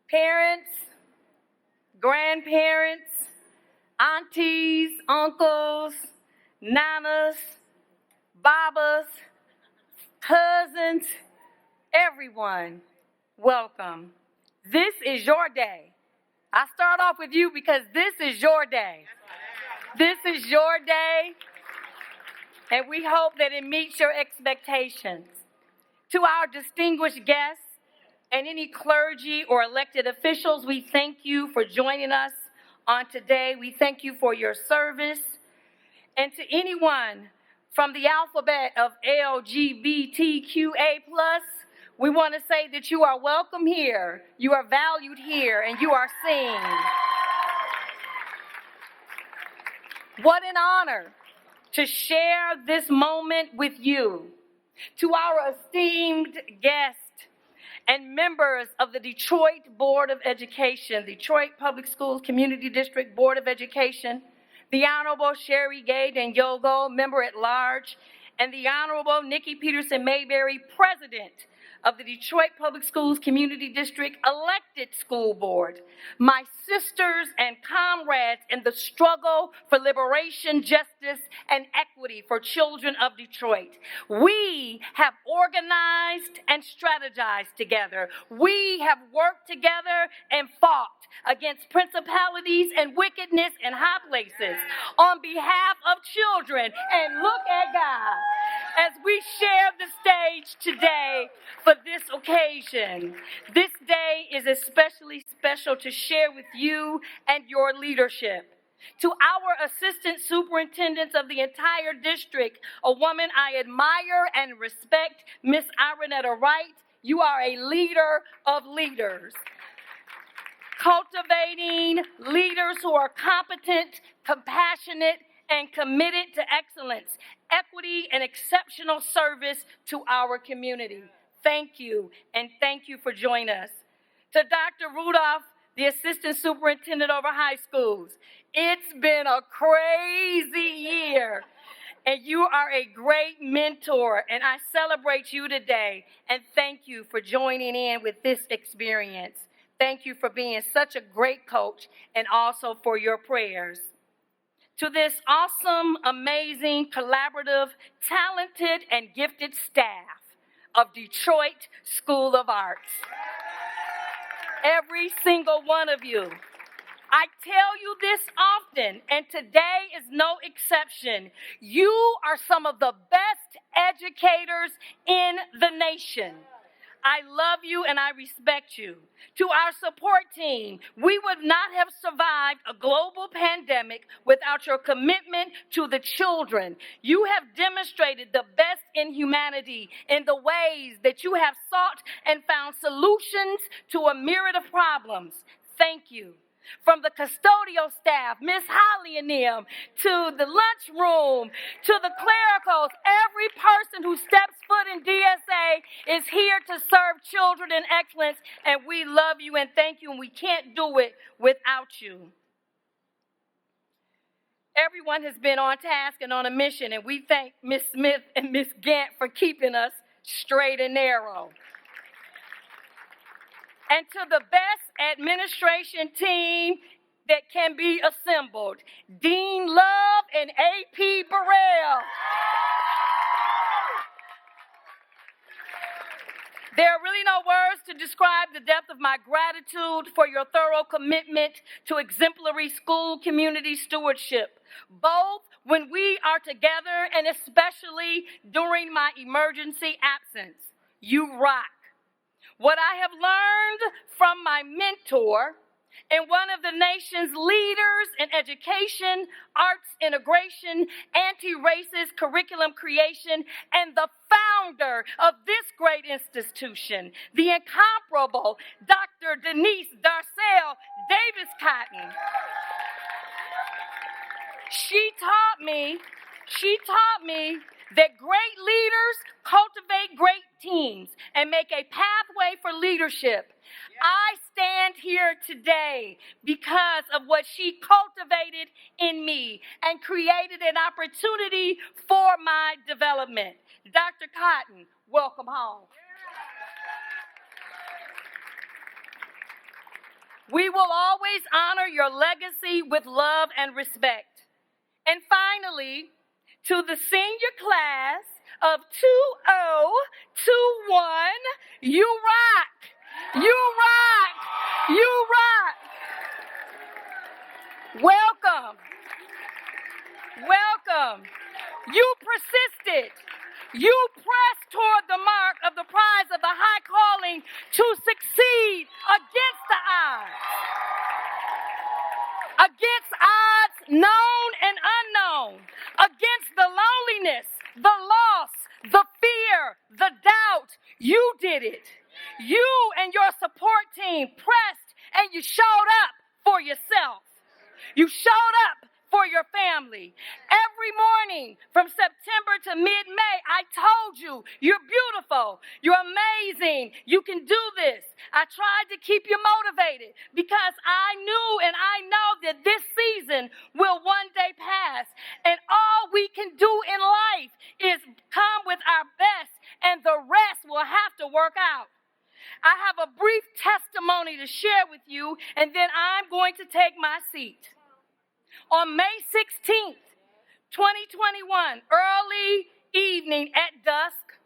parents, grandparents, aunties, uncles, nanas, babas, cousins, everyone, welcome. This is your day. I start off with you because this is your day. This is your day, and we hope that it meets your expectations. To our distinguished guests and any clergy or elected officials, we thank you for joining us on today. We thank you for your service. And to anyone from the alphabet of LGBTQA+, we want to say that you are welcome here, you are valued here, and you are seen. What an honor to share this moment with you. To our esteemed guests and members of the Detroit Board of Education, Detroit Public Schools Community District Board of Education, the Honorable Sherry Gay Yogo, Member at Large, and the Honorable Nikki Peterson Mayberry, President of the Detroit Public Schools Community District Elected School Board, my sisters and comrades in the struggle for liberation, justice, and equity for children of Detroit. We have organized and strategized together. We have worked together and fought against principalities and wickedness in high places on behalf of children. And look at God as we share the stage today for this occasion. This day is especially special to share with you and your leadership. To our assistant superintendents of the entire district, a woman I admire and respect, Miss Ironetta Wright, you are a leader of leaders. Cultivating leaders who are competent, compassionate, and committed to excellence, equity, and exceptional service to our community. Thank you, and thank you for joining us. To Dr. Rudolph, the Assistant Superintendent over high schools, it's been a crazy year, and you are a great mentor, and I celebrate you today, and thank you for joining in with this experience. Thank you for being such a great coach, and also for your prayers. To this awesome, amazing, collaborative, talented, and gifted staff of Detroit School of Arts. Every single one of you. I tell you this often, and today is no exception. You are some of the best educators in the nation. I love you and I respect you. To our support team, we would not have survived a global pandemic without your commitment to the children. You have demonstrated the best in humanity in the ways that you have sought and found solutions to a myriad of problems. Thank you. From the custodial staff, Miss Holly and them, to the lunchroom, to the clericals, every person who steps foot in DSA is here to serve children in excellence, and we love you and thank you, and we can't do it without you. Everyone has been on task and on a mission, and we thank Miss Smith and Miss Gant for keeping us straight and narrow. And to the best administration team that can be assembled, Dean Love and AP Burrell. There are really no words to describe the depth of my gratitude for your thorough commitment to exemplary school community stewardship, both when we are together and especially during my emergency absence. You rock. What I have learned from my mentor and one of the nation's leaders in education, arts integration, anti-racist curriculum creation, and the founder of this great institution, the incomparable Dr. Denise Darcel Davis Cotton. She taught me that great leaders cultivate great teams and make a pathway for leadership. I stand here today because of what she cultivated in me and created an opportunity for my development. Dr. Cotton, welcome home. We will always honor your legacy with love and respect. And finally, to the senior class of 2021, you rock. You rock. You rock. Welcome. Welcome. You persisted. You pressed toward the mark of the prize of the high calling to succeed against the odds. Against odds known and unknown. Against the loneliness, the loss, the fear, the doubt. You did it. You and your support team pressed and you showed up for yourself. You showed up for your family. Every morning from September to mid-May, I told you, you're beautiful, you're amazing, you can do this. I tried to keep you motivated because I knew and I know that this season will one day pass. And all we can do in life is come with our best, and the rest will have to work out. I have a brief testimony to share with you, and then I'm going to take my seat. On May 16th, 2021, early evening at dusk,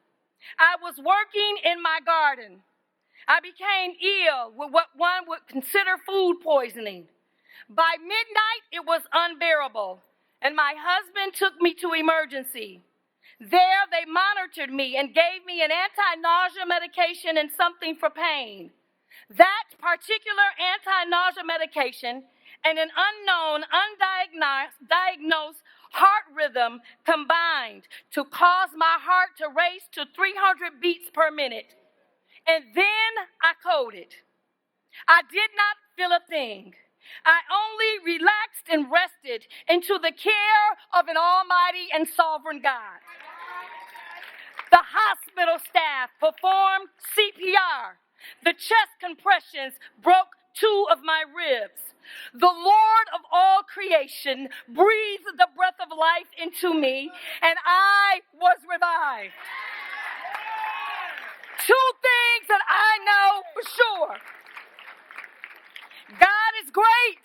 I was working in my garden. I became ill with what one would consider food poisoning. By midnight, it was unbearable, and my husband took me to emergency. There, they monitored me and gave me an anti-nausea medication and something for pain. That particular anti-nausea medication and an unknown, undiagnosed heart rhythm combined to cause my heart to race to 300 beats per minute. And then I coded. I did not feel a thing. I only relaxed and rested into the care of an almighty and sovereign God. The hospital staff performed CPR. The chest compressions broke 2 of my ribs. The Lord of all creation breathed the breath of life into me, and I was revived. 2 things that I know for sure. God is great,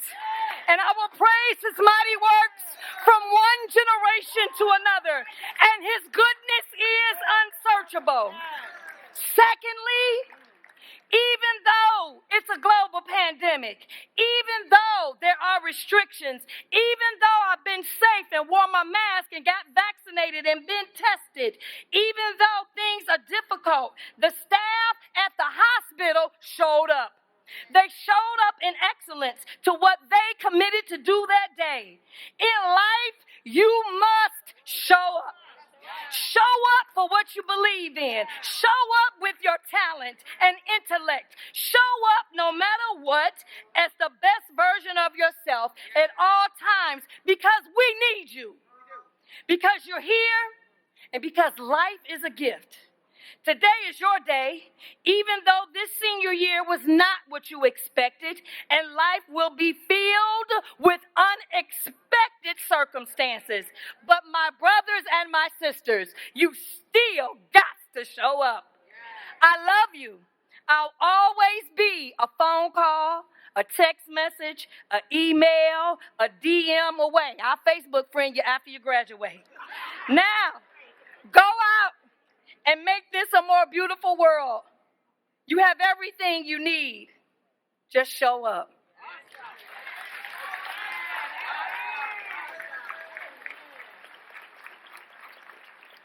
and I will praise his mighty works from one generation to another, and his goodness is unsearchable. Secondly, even though it's a global pandemic, even though there are restrictions, even though I've been safe and wore my mask and got vaccinated and been tested, even though things are difficult, the staff at the hospital showed up. They showed up in excellence to what they committed to do that day. In life, you must show up. Show up for what you believe in. Show up with your talent and intellect. Show up no matter what as the best version of yourself at all times, because we need you. Because you're here and because life is a gift. Today is your day, even though this senior year was not what you expected, and life will be filled with unexpected circumstances. But my brothers and my sisters, you still got to show up. I love you. I'll always be a phone call, a text message, an email, a DM away. I'll Facebook friend you after you graduate. Now, go out and make this a more beautiful world. You have everything you need. Just show up.